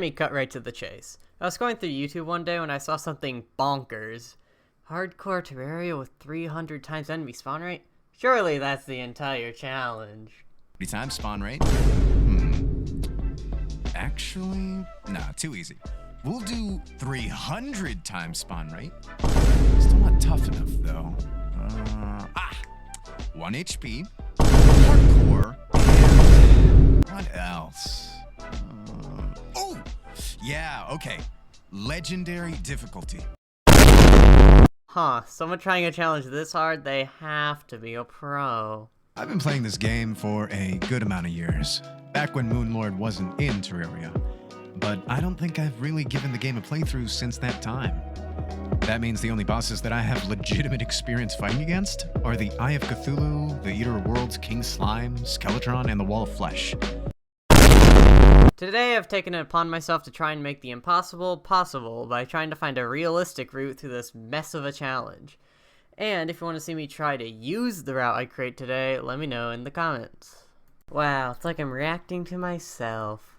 me cut right to the chase. I was going through YouTube one day when I saw something bonkers. Hardcore Terraria with 300 times enemy spawn rate? Surely that's the entire challenge. 30 times spawn rate? Actually, nah, too easy. We'll do 300 times spawn rate. Still not tough enough, though. 1 HP, hardcore, and what else? Oh! Yeah, okay. Legendary difficulty. Huh, someone trying a challenge this hard, they have to be a pro. I've been playing this game for a good amount of years, back when Moonlord wasn't in Terraria. But I don't think I've really given the game a playthrough since that time. That means the only bosses that I have legitimate experience fighting against are the Eye of Cthulhu, the Eater of Worlds, King Slime, Skeletron, and the Wall of Flesh. Today I've taken it upon myself to try and make the impossible possible by trying to find a realistic route through this mess of a challenge. And if you want to see me try to use the route I create today, let me know in the comments. Wow, it's like I'm reacting to myself.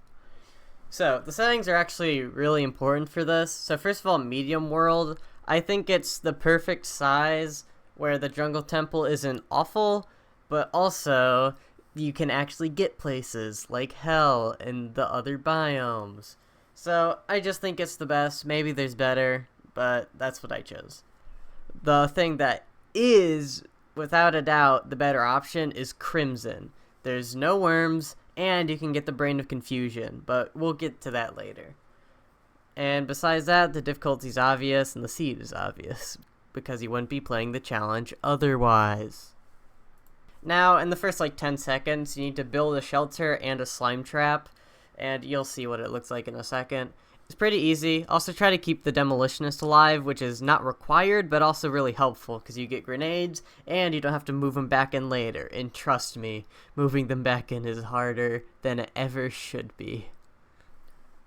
So, the settings are actually really important for this. So first of all, medium world. I think it's the perfect size where the jungle temple isn't awful, but also you can actually get places like hell and the other biomes. So I just think it's the best. Maybe there's better, but that's what I chose. The thing that is, without a doubt, the better option is Crimson. There's no worms, and you can get the Brain of Confusion, but we'll get to that later. And besides that, the difficulty's obvious, and the seed is obvious, because you wouldn't be playing the challenge otherwise. Now, in the first 10 seconds, you need to build a shelter and a slime trap, and you'll see what it looks like in a second. It's pretty easy. Also try to keep the Demolitionist alive, which is not required, but also really helpful, because you get grenades, and you don't have to move them back in later. And trust me, moving them back in is harder than it ever should be.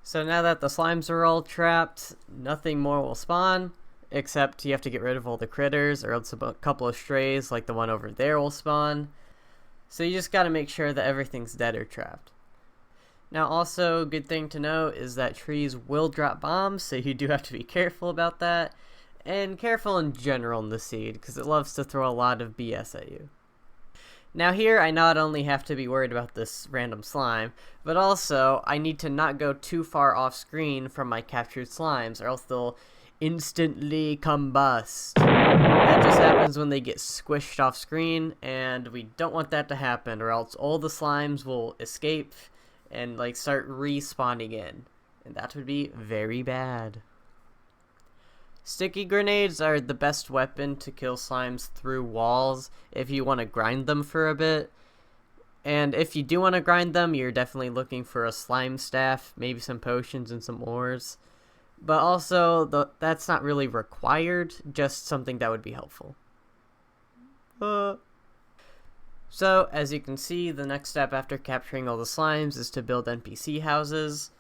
So now that the slimes are all trapped, nothing more will spawn, except you have to get rid of all the critters, or else a couple of strays, like the one over there, will spawn. So you just gotta make sure that everything's dead or trapped. Now also, good thing to note is that trees will drop bombs, so you do have to be careful about that. And careful in general in the seed, because it loves to throw a lot of BS at you. Now here, I not only have to be worried about this random slime, but also, I need to not go too far off screen from my captured slimes, or else they'll instantly combust. That just happens when they get squished off screen, and we don't want that to happen, or else all the slimes will escape and start respawning in, and that would be very bad. Sticky grenades are the best weapon to kill slimes through walls if you want to grind them for a bit. And if you do want to grind them, you're definitely looking for a slime staff, maybe some potions and some ores. But also, that's not really required, just something that would be helpful. So, as you can see, the next step after capturing all the slimes is to build NPC houses.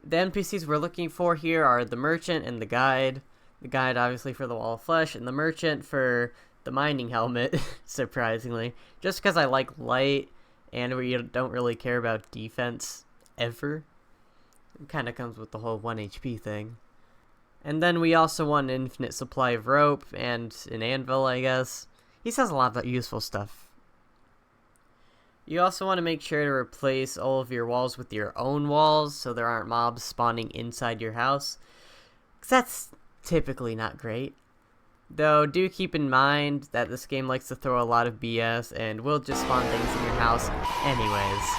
The NPCs we're looking for here are the merchant and the guide. The guide obviously for the Wall of Flesh, and the merchant for the mining helmet, surprisingly. Just because I like light, and we don't really care about defense, ever. It kind of comes with the whole 1 HP thing. And then we also want an infinite supply of rope, and an anvil, I guess. He says a lot of useful stuff. You also want to make sure to replace all of your walls with your own walls, so there aren't mobs spawning inside your house. Because that's typically not great. Though, do keep in mind that this game likes to throw a lot of BS and will just spawn things in your house anyways.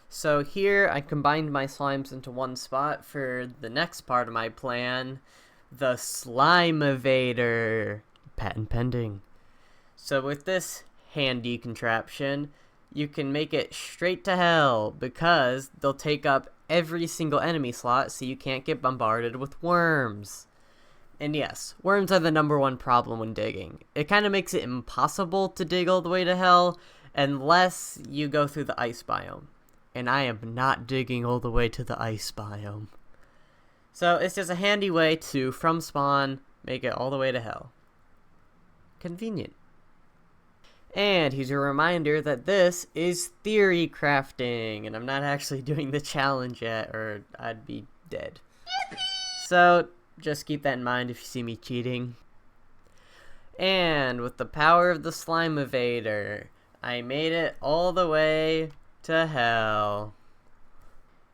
So here, I combined my slimes into one spot for the next part of my plan, the Slime Evader. Patent pending. So with this handy contraption, you can make it straight to hell, because they'll take up every single enemy slot, so you can't get bombarded with worms. And yes, worms are the #1 problem when digging. It kind of makes it impossible to dig all the way to hell, unless you go through the ice biome. And I am not digging all the way to the ice biome. So it's just a handy way to, from spawn, make it all the way to hell. Convenient. And here's a reminder that this is theory crafting, and I'm not actually doing the challenge yet, or I'd be dead. So, just keep that in mind if you see me cheating. And with the power of the slime evader, I made it all the way to hell.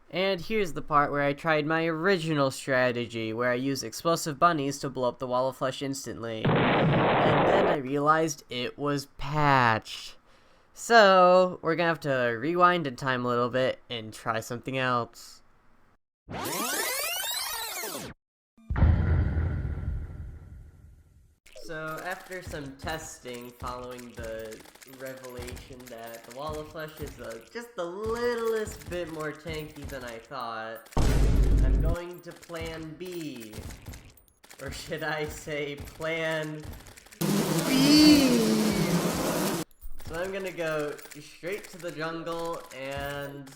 And here's the part where I tried my original strategy, where I used explosive bunnies to blow up the wall of flesh instantly. And then I realized it was patched. So, we're gonna have to rewind in time a little bit and try something else. So, after some testing following the revelation that the wall of flesh is just the littlest bit more tanky than I thought, I'm going to plan B. Or should I say plan B? So I'm gonna go straight to the jungle and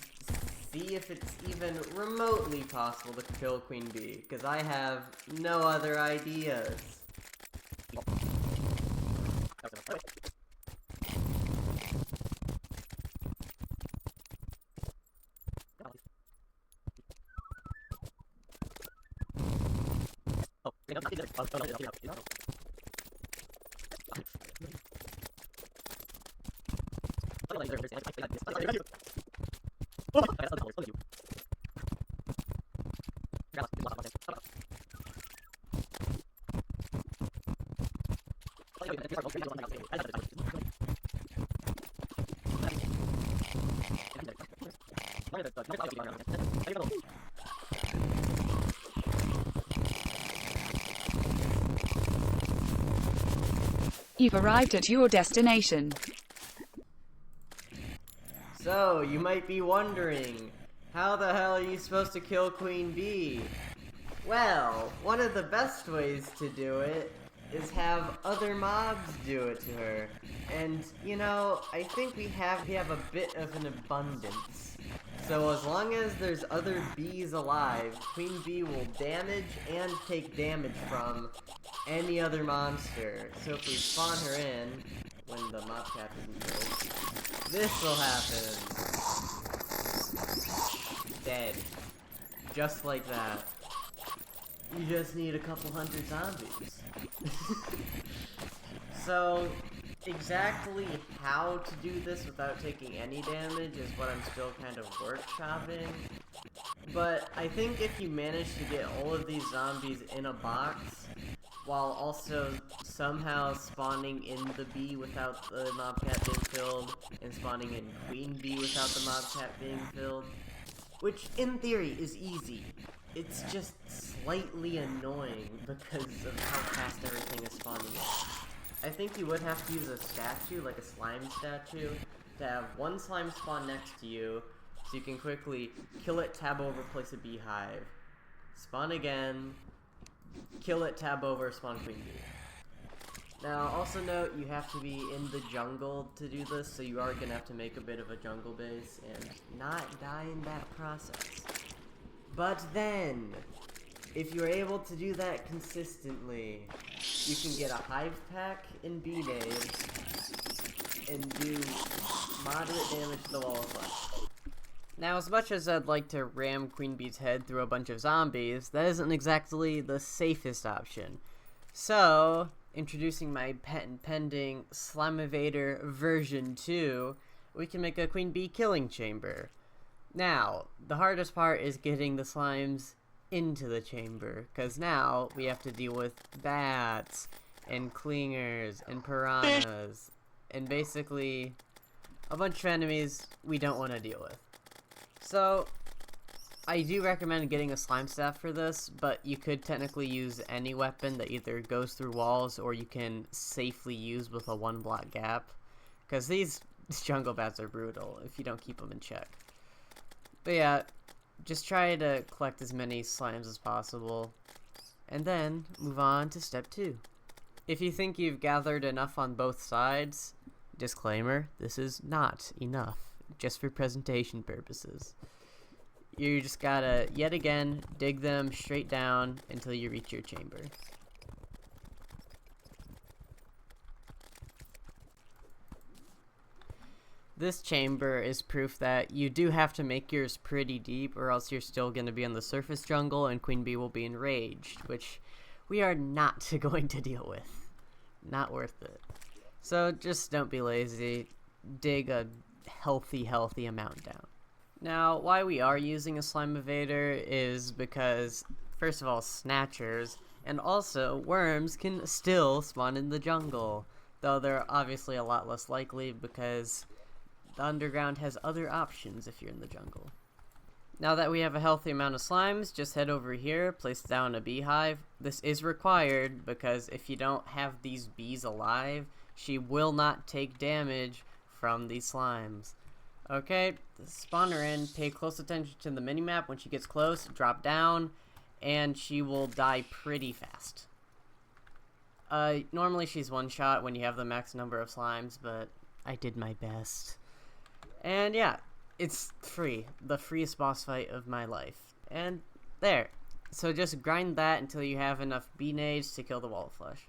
see if it's even remotely possible to kill Queen Bee, because I have no other ideas. You've arrived at your destination. So, you might be wondering, how the hell are you supposed to kill Queen Bee? Well, one of the best ways to do it is have other mobs do it to her. And, you know, I think we have a bit of an abundance. So as long as there's other bees alive, Queen Bee will damage and take damage from any other monster. So if we spawn her in, when the mob cap isn't killed, this will happen. Dead. Just like that. You just need a couple hundred zombies. So, exactly how to do this without taking any damage is what I'm still kind of workshopping. But I think if you manage to get all of these zombies in a box, while also somehow spawning in the bee without the mob cap being filled, and spawning in Queen Bee without the mob cap being filled, which in theory is easy. It's just slightly annoying because of how fast everything is spawning in. I think you would have to use a statue, like a slime statue, to have one slime spawn next to you, so you can quickly kill it, tab over, place a beehive, spawn again, kill it, tab over, spawn Queen Bee. Now, also note, you have to be in the jungle to do this, so you are going to have to make a bit of a jungle base and not die in that process. But then, if you're able to do that consistently, you can get a hive pack in B-Nade and do moderate damage to the wall of flesh. Now, as much as I'd like to ram Queen Bee's head through a bunch of zombies, that isn't exactly the safest option. So, introducing my patent pending Slime Evader version 2, we can make a Queen Bee killing chamber. Now, the hardest part is getting the slimes into the chamber, because now we have to deal with bats, and clingers, and piranhas, and basically a bunch of enemies we don't want to deal with. So, I do recommend getting a slime staff for this, but you could technically use any weapon that either goes through walls or you can safely use with a 1-block gap, because these jungle bats are brutal if you don't keep them in check. But yeah, just try to collect as many slimes as possible, and then move on to step 2. If you think you've gathered enough on both sides, disclaimer, this is not enough, just for presentation purposes. You just gotta, yet again, dig them straight down until you reach your chamber. This chamber is proof that you do have to make yours pretty deep, or else you're still going to be in the surface jungle and Queen Bee will be enraged, which we are not going to deal with. Not worth it. So just don't be lazy. Dig a healthy amount down. Now, why we are using a slime evader is because, first of all, snatchers, and also worms can still spawn in the jungle, though they're obviously a lot less likely because the underground has other options if you're in the jungle. Now that we have a healthy amount of slimes, just head over here, place down a beehive. This is required because if you don't have these bees alive, she will not take damage from these slimes. Okay, spawn her in, pay close attention to the minimap. When she gets close, drop down, and she will die pretty fast. Normally she's one shot when you have the max number of slimes, but I did my best. And yeah, it's free. The freest boss fight of my life. And there. So just grind that until you have enough bee nades to kill the wall of flesh.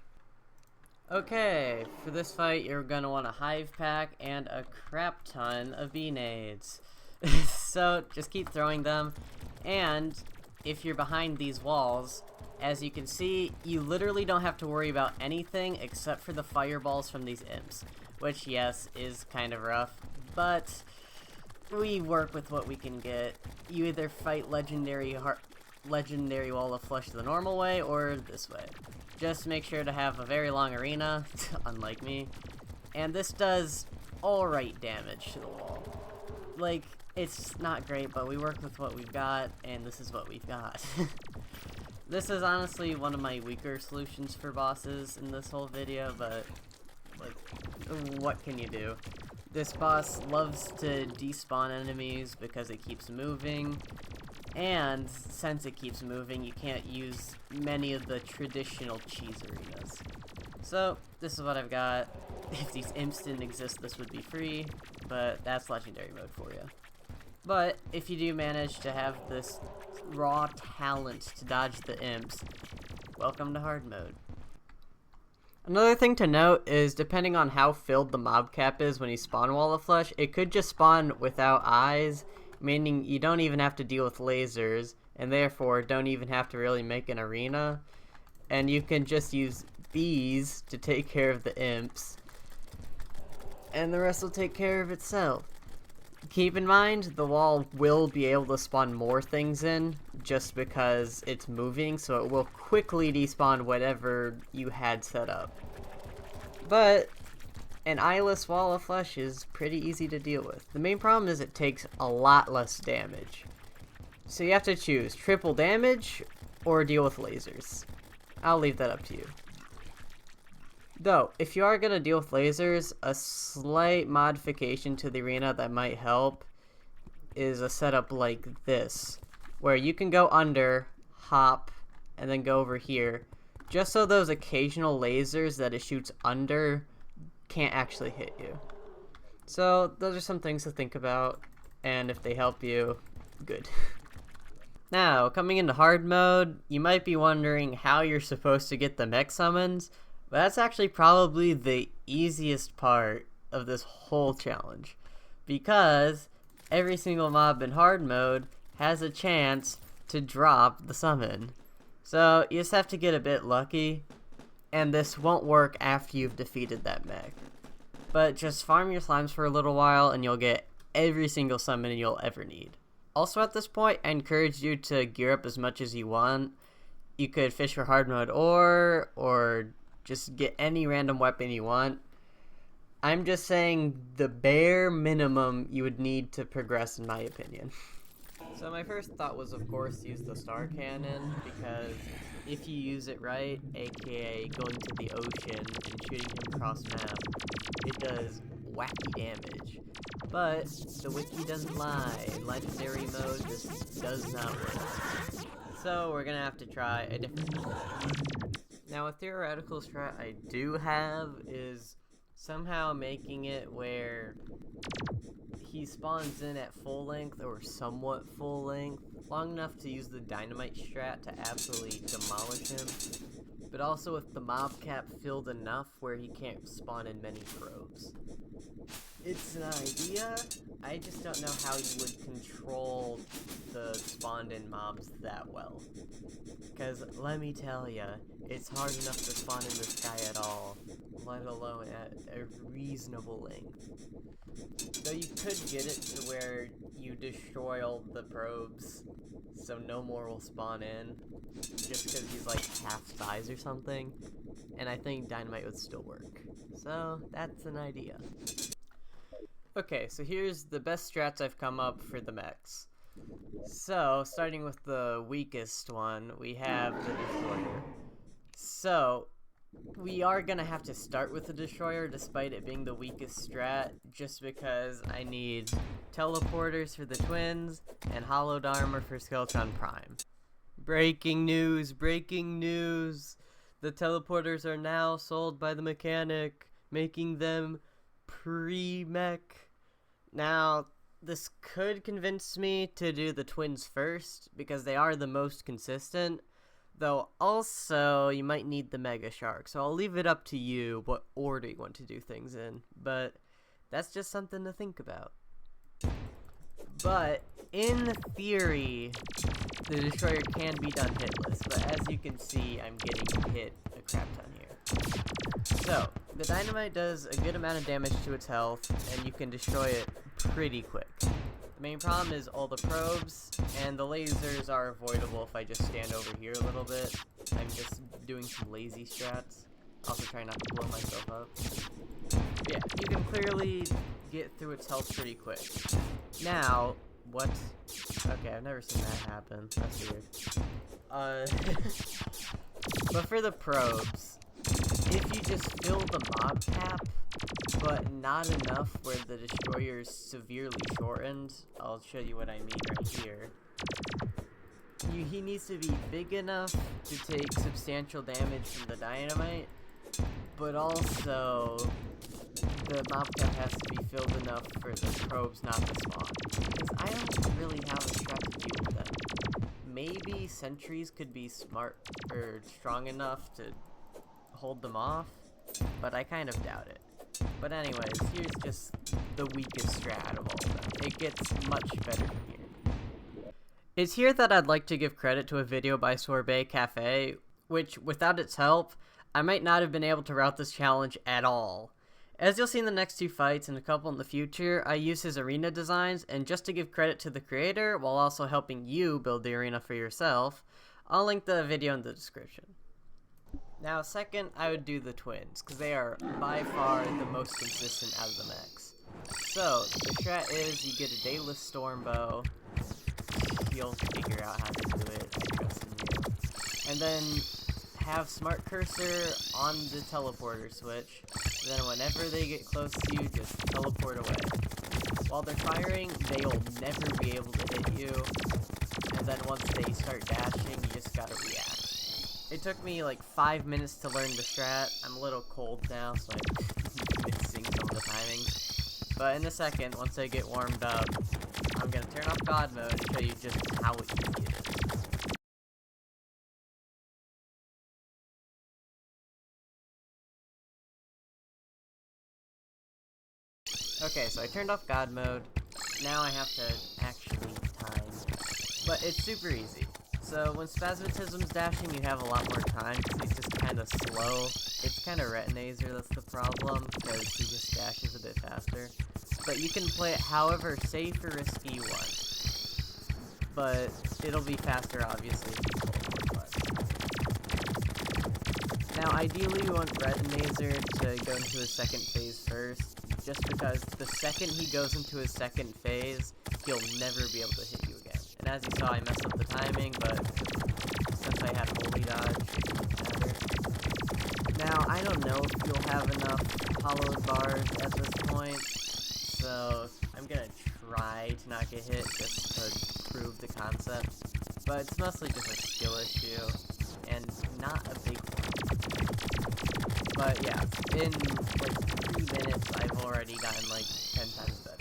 Okay, for this fight you're gonna want a hive pack and a crap ton of bee nades. So just keep throwing them, and if you're behind these walls, as you can see, you literally don't have to worry about anything except for the fireballs from these imps, which yes, is kind of rough, but we work with what we can get. You either fight legendary wall of flesh the normal way or this way. Just make sure to have a very long arena, unlike me. And this does alright damage to the wall. Like, it's not great, but we work with what we've got, and this is what we've got. This is honestly one of my weaker solutions for bosses in this whole video, but, like, what can you do? This boss loves to despawn enemies because it keeps moving. And since it keeps moving, you can't use many of the traditional cheese arenas. So, this is what I've got. If these imps didn't exist, this would be free, but that's legendary mode for you. But, if you do manage to have this raw talent to dodge the imps, welcome to hard mode. Another thing to note is, depending on how filled the mob cap is when you spawn Wall of Flesh, it could just spawn without eyes, meaning you don't even have to deal with lasers, and therefore don't even have to really make an arena. And you can just use bees to take care of the imps, and the rest will take care of itself. Keep in mind, the wall will be able to spawn more things in, just because it's moving, so it will quickly despawn whatever you had set up. But an eyeless wall of flesh is pretty easy to deal with. The main problem is it takes a lot less damage. So you have to choose triple damage or deal with lasers. I'll leave that up to you. Though, if you are going to deal with lasers, a slight modification to the arena that might help is a setup like this, where you can go under, hop, and then go over here, just so those occasional lasers that it shoots under can't actually hit you. So those are some things to think about, and if they help you, good. Now, coming into hard mode, you might be wondering how you're supposed to get the mech summons, but that's actually probably the easiest part of this whole challenge, because every single mob in hard mode has a chance to drop the summon. So you just have to get a bit lucky, and this won't work after you've defeated that mech. But just farm your slimes for a little while and you'll get every single summon you'll ever need. Also at this point, I encourage you to gear up as much as you want. You could fish for hard mode or just get any random weapon you want. I'm just saying the bare minimum you would need to progress, in my opinion. So my first thought was, of course, use the star cannon, because if you use it right, aka going to the ocean and shooting him across map, it does wacky damage. But the wiki doesn't lie. In legendary mode, this does not work. So we're gonna have to try a different method. Now, a theoretical strat I do have is somehow making it where he spawns in at full length or somewhat full length, long enough to use the dynamite strat to absolutely demolish him. but also with the mob cap filled enough where he can't spawn in many probes. It's an idea, I just don't know how you would control the spawned in mobs that well. Because let me tell ya, it's hard enough to spawn in this guy at all, let alone at a reasonable length. Though you could get it to where you destroy all the probes, so no more will spawn in, just because he's like half size or something, and I think dynamite would still work. So that's an idea. Okay, so here's the best strats I've come up for the mechs. So, starting with the weakest one, we have the Destroyer. So, we are gonna have to start with the Destroyer despite it being the weakest strat, just because I need teleporters for the twins and hollowed armor for Skeleton Prime. Breaking news, breaking news! The teleporters are now sold by the mechanic, making them pre-mech. Now, this could convince me to do the twins first, because they are the most consistent, though also you might need the Mega Shark, so I'll leave it up to you what order you want to do things in, but that's just something to think about. But, in theory, the Destroyer can be done hitless, but as you can see, I'm getting hit a crap ton here. So, the dynamite does a good amount of damage to its health, and you can destroy it pretty quick. The main problem is all the probes, and the lasers are avoidable if I just stand over here a little bit. I'm just doing some lazy strats. Also trying not to blow myself up. But yeah, you can clearly get through its health pretty quick. Now, what? Okay, I've never seen that happen. That's weird. But for the probes, if you just fill the mob cap, but not enough where the Destroyer is severely shortened, I'll show you what I mean right here. He needs to be big enough to take substantial damage from the dynamite, but also the mob cap has to be filled enough for the probes not to spawn. Because I don't really have a strat to deal with them. Maybe sentries could be smart or strong enough to hold them off, but I kind of doubt it. But anyways, here's just the weakest strat of all of them. It gets much better from here. It's here that I'd like to give credit to a video by Sorbet Cafe, which, without its help, I might not have been able to route this challenge at all. As you'll see in the next two fights and a couple in the future, I use his arena designs, and just to give credit to the creator, while also helping you build the arena for yourself, I'll link the video in the description. Now, second, I would do the twins, because they are by far the most consistent out of the mechs. So, the strat is you get a Dayless Storm Bow. You'll figure out how to do it, I trust in you. And then have Smart Cursor on the teleporter switch. Then whenever they get close to you, just teleport away. While they're firing, they'll never be able to hit you. And then once they start dashing, you just gotta react. It took me like 5 minutes to learn the strat. I'm a little cold now, so I'm missing some of the timing. But in a second, once I get warmed up, I'm gonna turn off God mode and show you just how easy it is. Okay, so I turned off God mode. Now I have to actually time. But it's super easy. So when Spasmatism's dashing, you have a lot more time because he's just kind of slow. It's kind of Retinazer that's the problem, because he just dashes a bit faster. But you can play it however safe or risky you want. But it'll be faster, obviously, if you teleport less. Now, ideally, you want Retinazer to go into his second phase first, just because the second he goes into his second phase, he'll never be able to hit you again. And as you saw, I messed up the timing, but since I had Holy Dodge, it didn't matter. Now, I don't know if you'll have enough hollowed bars at this point, so I'm gonna try to not get hit just to prove the concept. But it's mostly just a skill issue, and not a big one. But yeah, in like 3 minutes, I've already gotten like 10 times better.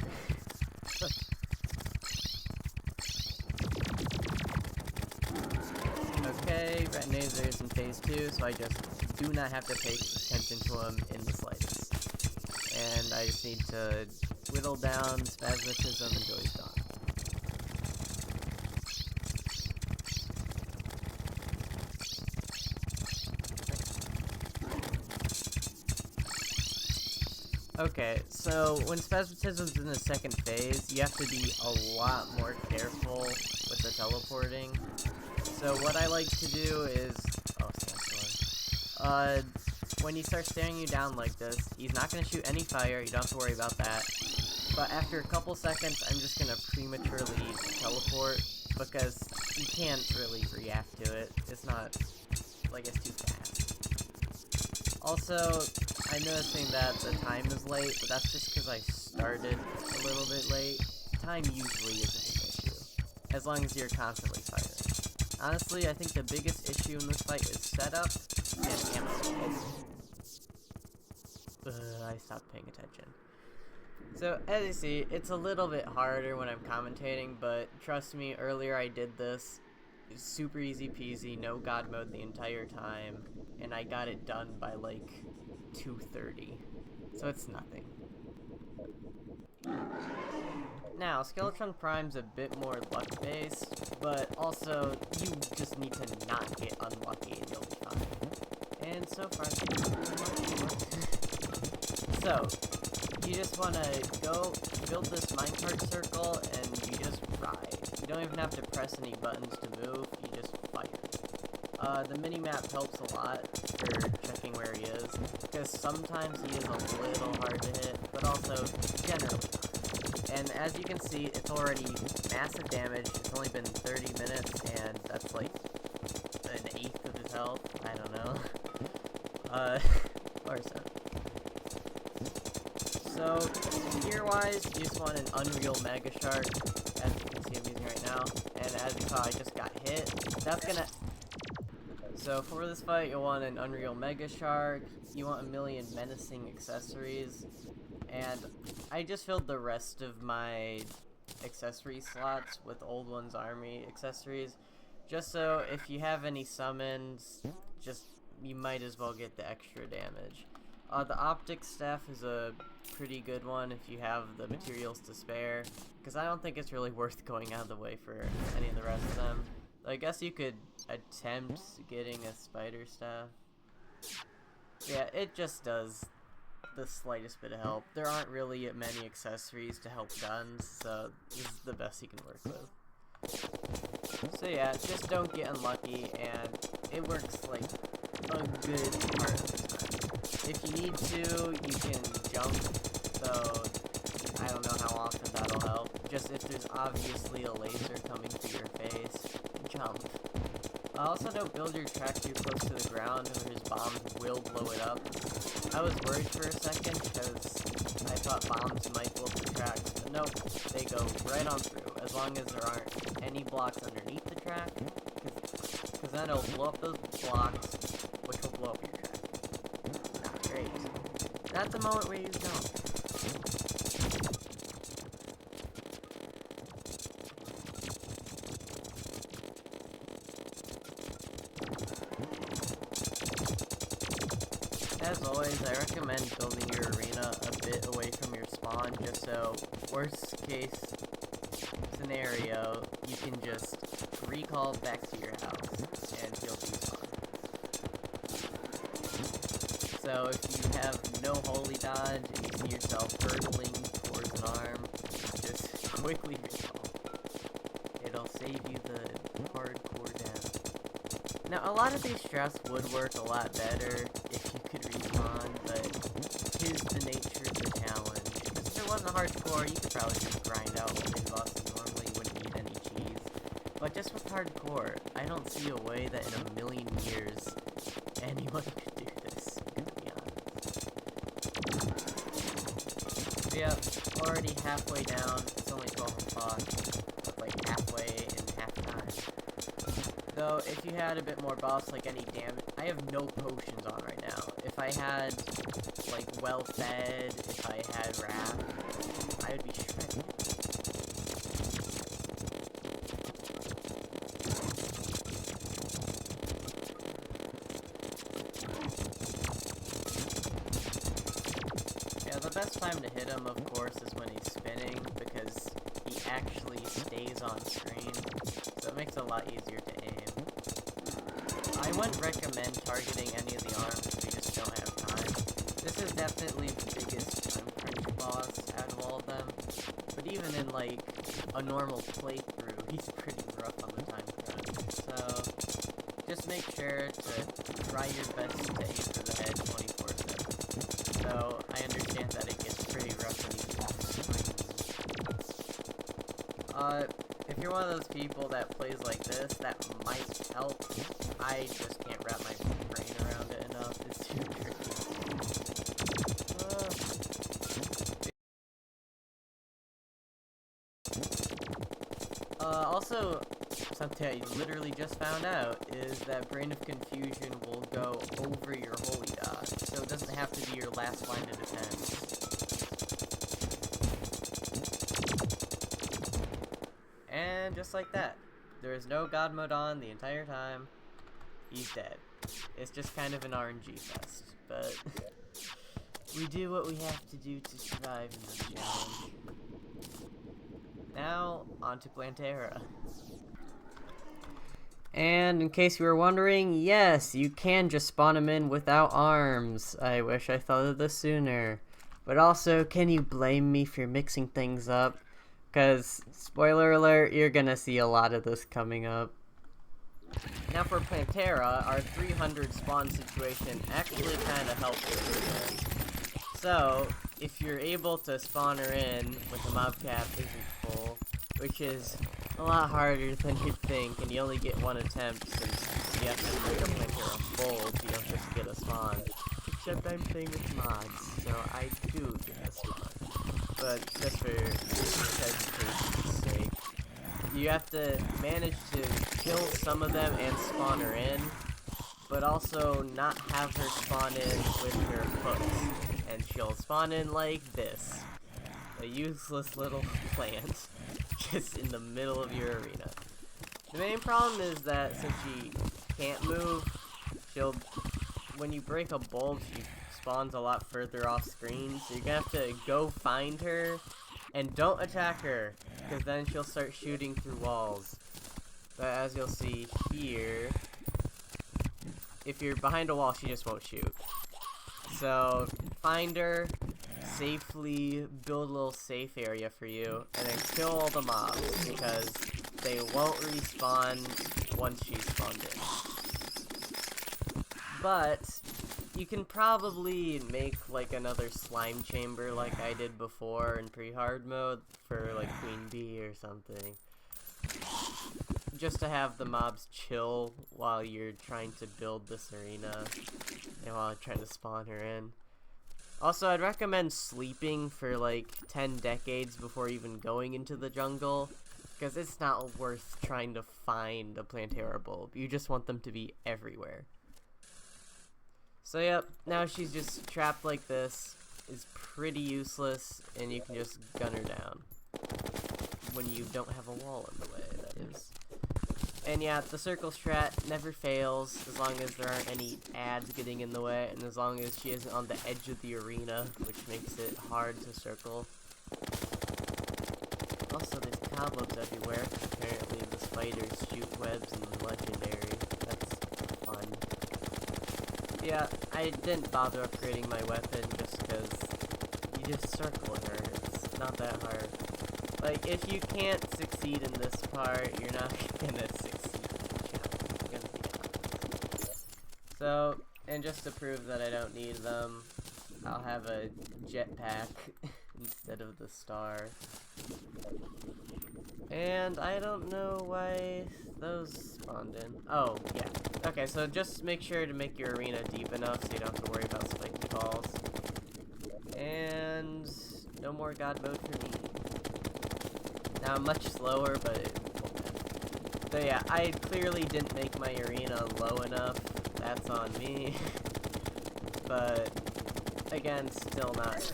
Okay, Great Retinazers in Phase 2, so I just do not have to pay attention to them in the slightest. And I just need to whittle down Spasmatism until he's gone. Okay, so when Spasmatism's in the second phase, you have to be a lot more careful with the teleporting. So what I like to do is... Oh, Sandstorm. When he starts staring you down like this, he's not going to shoot any fire, you don't have to worry about that. But after a couple seconds, I'm just going to prematurely teleport, because you can't really react to it. It's not... like, it's too fast. Also, I'm noticing that the time is late, but that's just because I started a little bit late. Time usually isn't an issue, as long as you're constantly firing. Honestly, I think the biggest issue in this fight is setup and ammo. I stopped paying attention. So, as you see, it's a little bit harder when I'm commentating, but trust me, earlier I did this. It's super easy peasy, no god mode the entire time, and I got it done by like 2:30, so it's nothing. Now, Skeletron Prime's a bit more luck based, but also you just need to not get unlucky and you'll be fine. And so far, so you just want to go build this minecart circle and you just ride. You don't even have to press any buttons to move, you just fire. The mini-map helps a lot for checking where he is, because sometimes he is a little hard to hit, but also generally not. And as you can see, it's already massive damage, it's only been 30 minutes, and that's like an eighth of his health, I don't know. Or so. So, gear-wise, you just want an Unreal Mega Shark, as you can see I'm using right now, and as you saw, I just got hit. That's gonna... So, for this fight, you'll want an Unreal Mega Shark, you want a million menacing accessories, and I just filled the rest of my accessory slots with Old One's Army accessories, just so if you have any summons, you might as well get the extra damage. The Optic Staff is a pretty good one if you have the materials to spare, because I don't think it's really worth going out of the way for any of the rest of them. I guess you could attempt getting a Spider Staff. Yeah, it just does the slightest bit of help. There aren't really many accessories to help guns, so this is the best you can work with. So yeah, just don't get unlucky, and it works like a good part of the time. If you need to, you can jump, so I don't know how often that'll help. Just if there's obviously a laser coming through your face, jump. Also, don't build your track too close to the ground, or his bombs will blow it up. I was worried for a second, because I thought bombs might blow up the tracks, but nope, they go right on through, as long as there aren't any blocks underneath the track, because then it'll blow up those blocks, which will blow up your track. Not great. That's the moment where you jump. As always, I recommend building your arena a bit away from your spawn, just so, worst case scenario, you can just recall back to your house, and you'll be fine. So if you have no holy dodge, and you see yourself hurtling towards an arm, just quickly recall. It'll save you the hardcore death. Now, a lot of these strats would work a lot better if you could respawn, but 'tis the nature of the challenge. If there wasn't hardcore, you could probably just grind out all these bosses normally, you wouldn't need any cheese. But just with hardcore, I don't see a way that in a million years anyone could do this, to be honest. So yeah, already halfway down, it's only 12 o'clock, but like halfway in half time. Though, if you had a bit more buffs, like any damage, I have no potions on right now. If I had, like, well-fed, if I had wrath, I would be shredded. Yeah, the best time to hit him, of course, is when he's spinning, because he actually stays on screen, so it makes it a lot easier to aim. I wouldn't recommend targeting any of the arms if you just don't have time. This is definitely the biggest time crunch boss out of all of them, but even in, like, a normal playthrough, he's pretty rough on the time crunch, so just make sure to try your best to aim for the head 24/7. So I understand that it gets pretty rough when you if you're one of those people that plays like this, that might help. I just can't wrap my brain around it enough. It's too tricky. Also, something I literally just found out is that Brain of Confusion will go over your holy dodge, so it doesn't have to be your last line of defense. And just like that, there is no god mode on the entire time. He's dead. It's just kind of an RNG fest, but we do what we have to do to survive in this challenge. Now, on to Plantera. And in case you were wondering, yes, you can just spawn him in without arms. I wish I thought of this sooner. But also, can you blame me for mixing things up? Because, spoiler alert, you're gonna see a lot of this coming up. Now for Plantera, our 300 spawn situation actually kind of helps her. So, if you're able to spawn her in when the mob cap isn't full, which is a lot harder than you'd think, and you only get one attempt since you have to break a Plantera full, so you don't just get a spawn. Except I'm playing with mods, so I do get a spawn. But just for education's sake, you have to manage to kill some of them and spawn her in, but also not have her spawn in with her hooks. And she'll spawn in like this. A useless little plant just in the middle of your arena. The main problem is that since she can't move, when you break a bulb, she spawns a lot further off screen, so you're gonna have to go find her, and don't attack her, because then she'll start shooting through walls. But as you'll see here, if you're behind a wall, she just won't shoot. So, find her, safely build a little safe area for you, and then kill all the mobs, because they won't respawn once she's spawned in. But, you can probably make, like, another slime chamber like I did before in pre-hard mode for, like, Queen Bee or something. Just to have the mobs chill while you're trying to build this arena, and while I'm trying to spawn her in. Also, I'd recommend sleeping for, like, 10 decades before even going into the jungle, because it's not worth trying to find a Plantera bulb. You just want them to be everywhere. So yep, now she's just trapped like this, is pretty useless, and you can just gun her down. When you don't have a wall in the way, that is. And yeah, the circle strat never fails, as long as there aren't any ads getting in the way, and as long as she isn't on the edge of the arena, which makes it hard to circle. Also, there's cobwebs everywhere, apparently the spiders shoot webs in the legendary. That's fun. Yeah, I didn't bother upgrading my weapon just because you just circle her. It's not that hard. Like, if you can't succeed in this part, you're not gonna succeed in the challenge. It's gonna be hard. So, and just to prove that I don't need them, I'll have a jetpack instead of the star. And I don't know why those spawned in. Oh, yeah. Okay, so just make sure to make your arena deep enough so you don't have to worry about spiky balls. And no more god mode for me. Now I'm much slower, but it won't matter. So yeah, I clearly didn't make my arena low enough. That's on me. But again, still not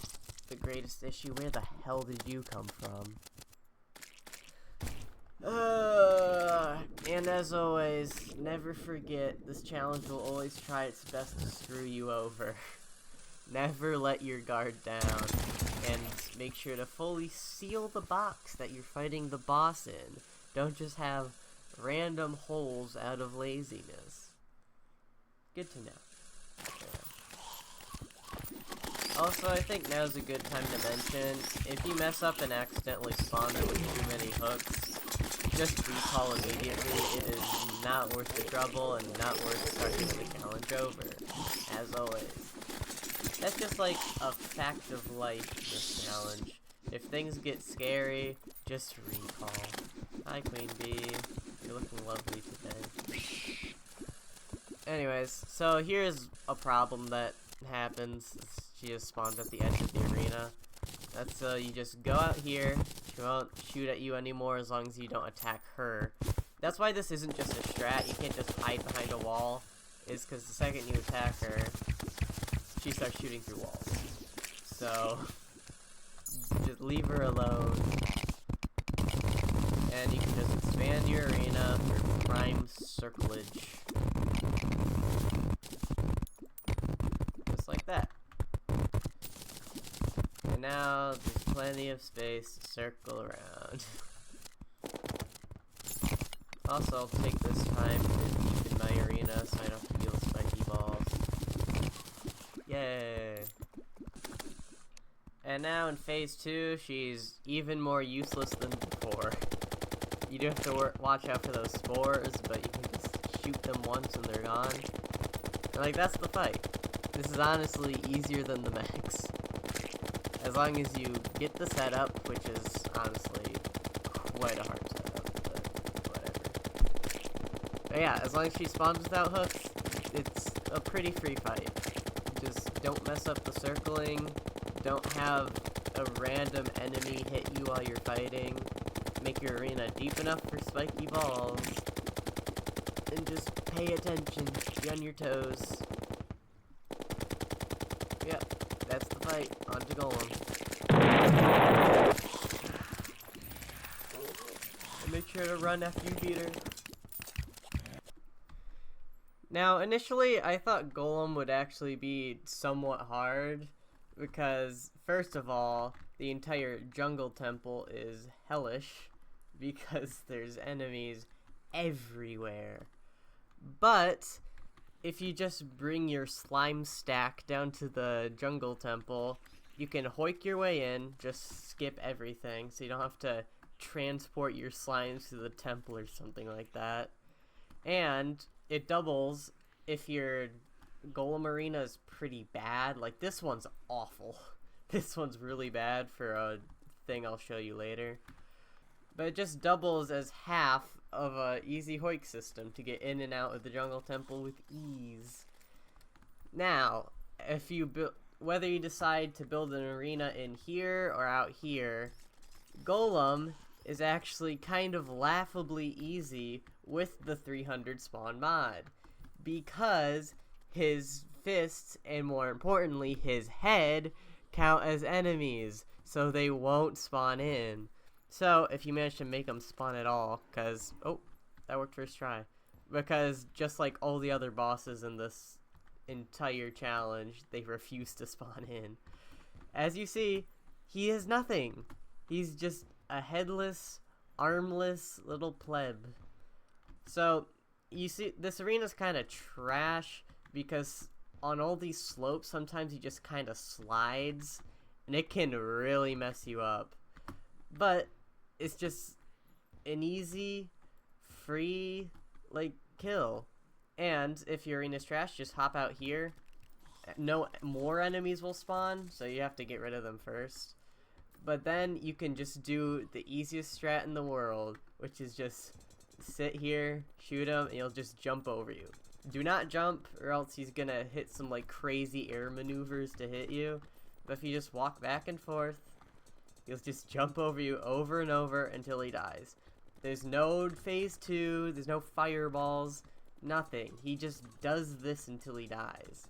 the greatest issue. Where the hell did you come from? And as always, never forget, this challenge will always try its best to screw you over. Never let your guard down, and make sure to fully seal the box that you're fighting the boss in. Don't just have random holes out of laziness. Good to know. Also, I think now's a good time to mention, if you mess up and accidentally spawn it with too many hooks, just recall immediately. It is not worth the trouble and not worth starting the challenge over, as always. That's just like a fact of life, this challenge. If things get scary, just recall. Hi, Queen Bee. You're looking lovely today. Anyways, so here's a problem that happens. She just spawns at the edge of the arena. That's you just go out here. She won't shoot at you anymore as long as you don't attack her. That's why this isn't just a strat. You can't just hide behind a wall. Is because the second you attack her, she starts shooting through walls. So just leave her alone. And you can just expand your arena for prime circlage. Just like that. And now there's plenty of space to circle around. Also, I'll take this time to deepen my arena so I don't have to deal with spiky balls. Yay! And now in phase 2, she's even more useless than before. You do have to watch out for those spores, but you can just shoot them once and they're gone. And like, that's the fight. This is honestly easier than the max. As long as you get the setup, which is honestly quite a hard setup, but whatever. But yeah, as long as she spawns without hooks, it's a pretty free fight. Just don't mess up the circling, don't have a random enemy hit you while you're fighting, make your arena deep enough for spiky balls, and just pay attention, be on your toes. Yep, that's the fight. On to Golem. And make sure to run after you beat her. Now, initially, I thought Golem would actually be somewhat hard, because, first of all, the entire jungle temple is hellish, because there's enemies everywhere. But if you just bring your slime stack down to the jungle temple, you can hoik your way in, just skip everything, so you don't have to transport your slimes to the temple or something like that. And it doubles if your Golem arena is pretty bad. Like, this one's awful. This one's really bad for a thing I'll show you later. But it just doubles as half of a easy hoik system to get in and out of the jungle temple with ease. Now, if you whether you decide to build an arena in here or out here, Golem is actually kind of laughably easy with the 300 spawn mod, because his fists, and more importantly his head, count as enemies, so they won't spawn in. So if you manage to make them spawn at all, because, oh, that worked first try, because just like all the other bosses in this entire challenge, they refuse to spawn in. As you see, he is nothing. He's just a headless, armless little pleb. So you see, this arena's kind of trash, because on all these slopes, sometimes he just kind of slides, and it can really mess you up. But it's just an easy, free, like, kill. And if your arena's trash, just hop out here. No more enemies will spawn, so you have to get rid of them first. But then you can just do the easiest strat in the world, which is just sit here, shoot him, and he'll just jump over you. Do not jump, or else he's gonna hit some like crazy air maneuvers to hit you. But if you just walk back and forth, he'll just jump over you over and over until he dies. There's no phase 2, there's no fireballs, nothing. He just does this until he dies.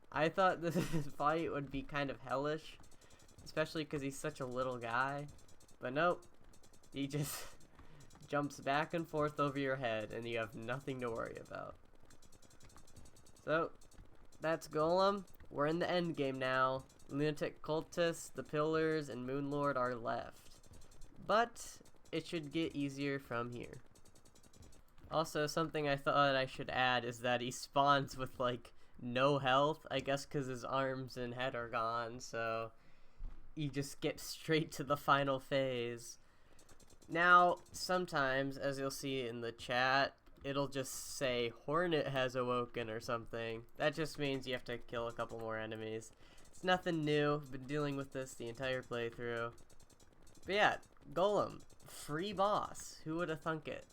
I thought this fight would be kind of hellish, especially because he's such a little guy. But nope, he just jumps back and forth over your head, and you have nothing to worry about. So, that's Golem. We're in the end game now. Lunatic Cultists, the Pillars, and Moonlord are left. But it should get easier from here. Also, something I thought I should add is that he spawns with, like, no health. I guess because his arms and head are gone, so you just get straight to the final phase. Now, sometimes, as you'll see in the chat, it'll just say Hornet has awoken or something. That just means you have to kill a couple more enemies. It's nothing new. I've been dealing with this the entire playthrough. But yeah, Golem, free boss. Who would have thunk it?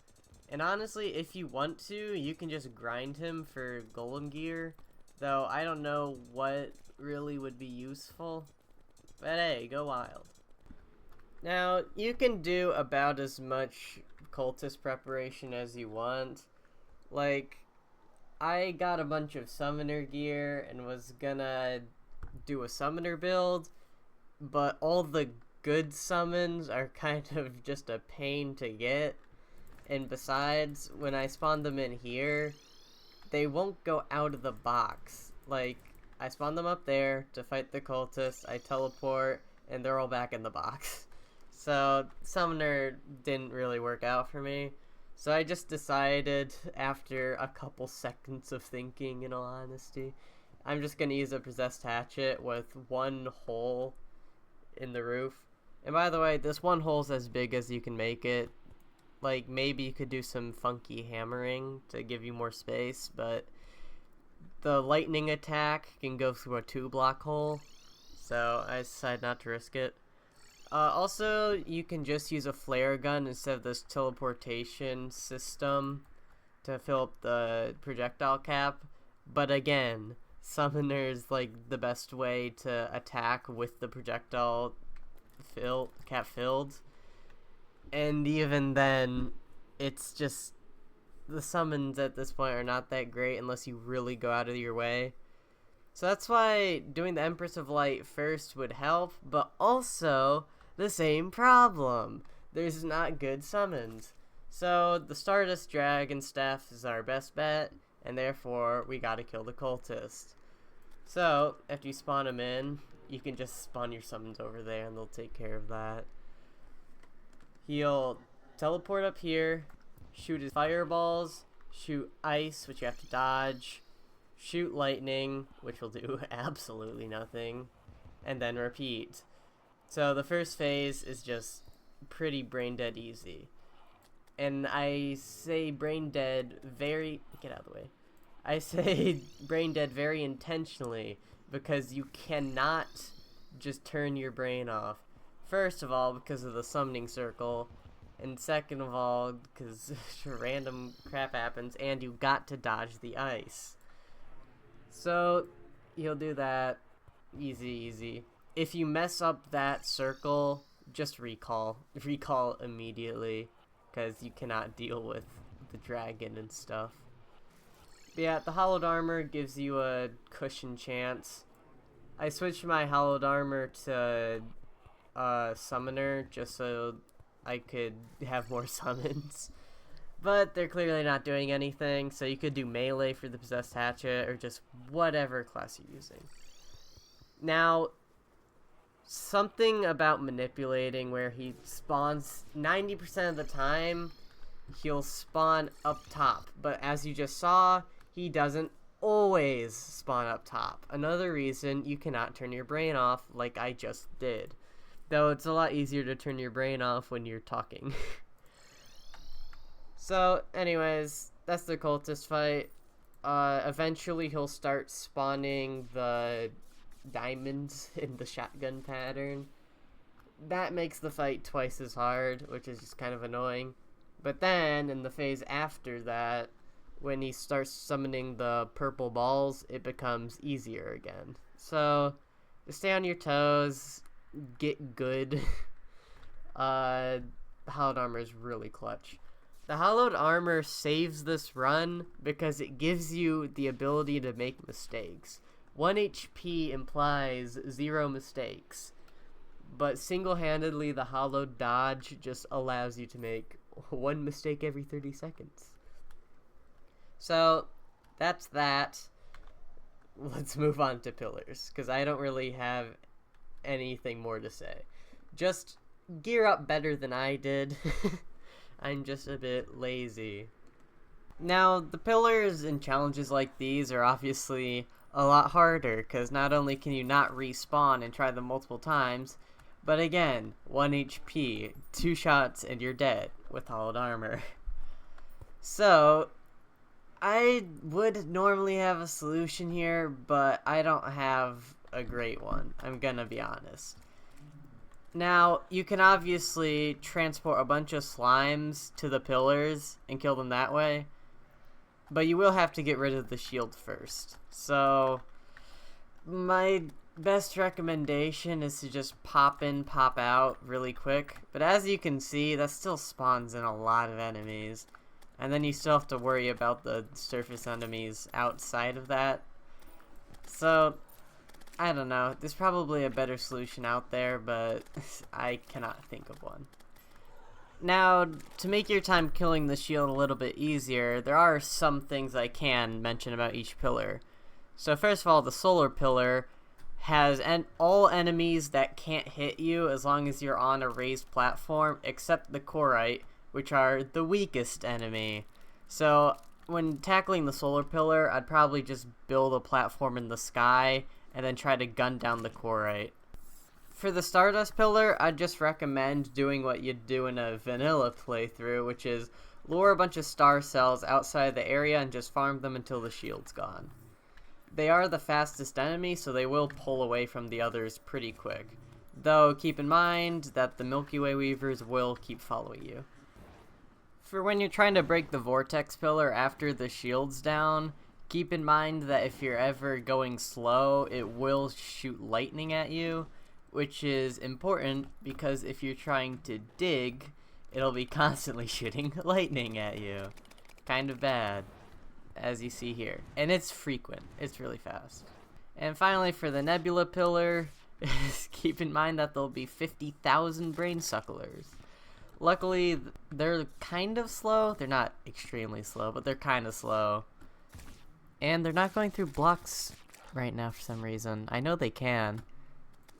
And honestly, if you want to, you can just grind him for Golem gear. Though I don't know what really would be useful. But hey, go wild. Now, you can do about as much cultist preparation as you want. Like, I got a bunch of summoner gear and was gonna do a summoner build, but all the good summons are kind of just a pain to get. And besides, when I spawn them in here, they won't go out of the box. Like, I spawn them up there to fight the cultists, I teleport, and they're all back in the box. So, Summoner didn't really work out for me. So I just decided, after a couple seconds of thinking, in all honesty, I'm just going to use a Possessed Hatchet with one hole in the roof. And by the way, this one hole's as big as you can make it. Like, maybe you could do some funky hammering to give you more space, but the lightning attack can go through a 2-block hole. So I decided not to risk it. Also, you can just use a flare gun instead of this teleportation system to fill up the projectile cap. But again, Summoner's like the best way to attack with the projectile cap filled. And even then, it's just, the summons at this point are not that great unless you really go out of your way. So that's why doing the Empress of Light first would help, but also the same problem. There's not good summons. So the Stardust Dragon Staff is our best bet, and therefore we gotta kill the cultist. So after you spawn them in, you can just spawn your summons over there and they'll take care of that. He'll teleport up here, shoot his fireballs, shoot ice, which you have to dodge, shoot lightning, which will do absolutely nothing, and then repeat. So the first phase is just pretty brain dead easy. And I say brain dead very... Get out of the way. I say brain dead very intentionally because you cannot just turn your brain off. First of all, because of the summoning circle, and second of all, because random crap happens, and you got to dodge the ice. So, you'll do that. Easy, easy. If you mess up that circle, just recall. Recall immediately, because you cannot deal with the dragon and stuff. But yeah, the Hollowed Armor gives you a cushion chance. I switched my Hollowed Armor to Summoner just so I could have more summons. But they're clearly not doing anything, so you could do melee for the Possessed Hatchet or just whatever class you're using. Now, something about manipulating where he spawns 90% of the time, he'll spawn up top. But as you just saw, he doesn't always spawn up top. Another reason you cannot turn your brain off like I just did. Though it's a lot easier to turn your brain off when you're talking. So, anyways, that's the cultist fight. Eventually he'll start spawning the diamonds in the shotgun pattern. That makes the fight twice as hard, which is just kind of annoying. But then, in the phase after that, when he starts summoning the purple balls, it becomes easier again. So, just stay on your toes, get good. Hollowed Armor is really clutch. The Hollowed Armor saves this run because it gives you the ability to make mistakes. 1 HP implies 0 mistakes, but single-handedly the Hollowed Dodge just allows you to make one mistake every 30 seconds. So, that's that. Let's move on to pillars, because I don't really have anything more to say. Just gear up better than I did. I'm just a bit lazy. Now, the pillars in challenges like these are obviously a lot harder, because not only can you not respawn and try them multiple times, but again, 1 HP, 2 shots and you're dead with hollowed armor. So, I would normally have a solution here, but I don't have a great one, I'm gonna be honest. Now, you can obviously transport a bunch of slimes to the pillars and kill them that way, but you will have to get rid of the shield first. So, my best recommendation is to just pop in, pop out really quick. But as you can see, that still spawns in a lot of enemies. And then you still have to worry about the surface enemies outside of that. So, I don't know. There's probably a better solution out there, but I cannot think of one. Now, to make your time killing the shield a little bit easier, there are some things I can mention about each pillar. So first of all, the solar pillar has all enemies that can't hit you as long as you're on a raised platform, except the Korite, which are the weakest enemy. So when tackling the solar pillar, I'd probably just build a platform in the sky and then try to gun down the Korite. For the Stardust pillar, I'd just recommend doing what you'd do in a vanilla playthrough, which is lure a bunch of star cells outside the area and just farm them until the shield's gone. They are the fastest enemy, so they will pull away from the others pretty quick. Though, keep in mind that the Milky Way Weavers will keep following you. For when you're trying to break the Vortex pillar after the shield's down, keep in mind that if you're ever going slow, it will shoot lightning at you, which is important because if you're trying to dig, it'll be constantly shooting lightning at you. Kind of bad, as you see here. And it's frequent. It's really fast. And finally, for the Nebula pillar, keep in mind that there'll be 50,000 brain sucklers. Luckily, they're kind of slow. They're not extremely slow, but they're kind of slow. And they're not going through blocks right now for some reason. I know they can.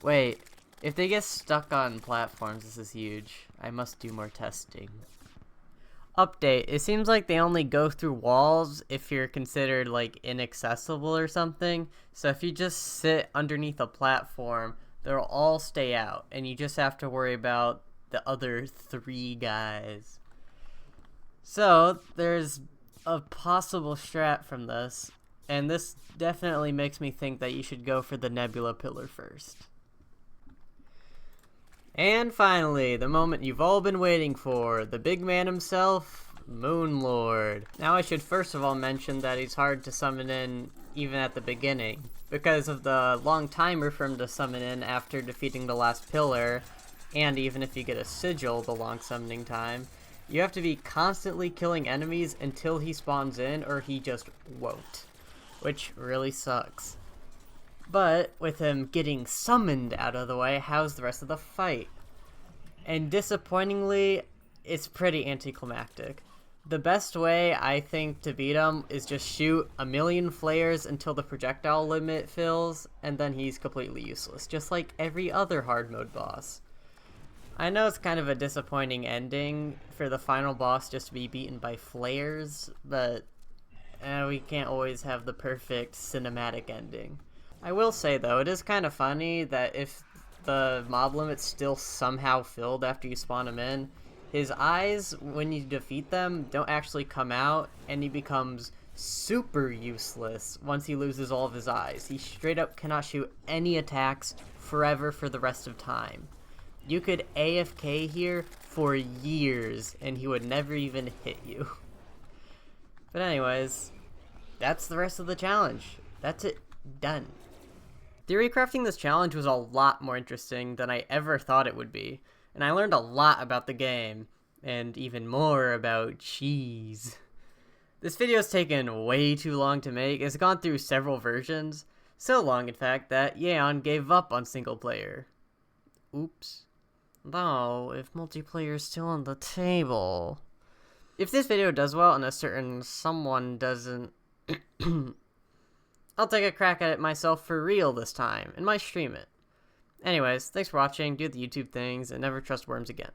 Wait, if they get stuck on platforms, this is huge. I must do more testing. Update, it seems like they only go through walls if you're considered like inaccessible or something. So if you just sit underneath a platform, they'll all stay out. And you just have to worry about the other 3 guys. So there's a possible strat from this, and this definitely makes me think that you should go for the Nebula pillar first. And finally, the moment you've all been waiting for, the big man himself, Moon Lord. Now I should first of all mention that he's hard to summon in even at the beginning, because of the long timer for him to summon in after defeating the last pillar, and even if you get a sigil, the long summoning time. You have to be constantly killing enemies until he spawns in, or he just won't. Which really sucks. But, with him getting summoned out of the way, how's the rest of the fight? And disappointingly, it's pretty anticlimactic. The best way, I think, to beat him is just shoot a million flares until the projectile limit fills, and then he's completely useless, just like every other hard mode boss. I know it's kind of a disappointing ending for the final boss just to be beaten by flares, but we can't always have the perfect cinematic ending. I will say though, it is kind of funny that if the mob limit's still somehow filled after you spawn him in, his eyes, when you defeat them, don't actually come out, and he becomes super useless once he loses all of his eyes. He straight up cannot shoot any attacks forever for the rest of time. You could AFK here for years, and he would never even hit you. But anyways, that's the rest of the challenge. That's it. Done. Theory crafting this challenge was a lot more interesting than I ever thought it would be, and I learned a lot about the game, and even more about cheese. This video's taken way too long to make. It's gone through several versions, so long in fact that Yeon gave up on single player. Oops. Though, if multiplayer is still on the table... If this video does well and a certain someone doesn't... I'll take a crack at it myself for real this time, and might stream it. Anyways, thanks for watching, do the YouTube things, and never trust worms again.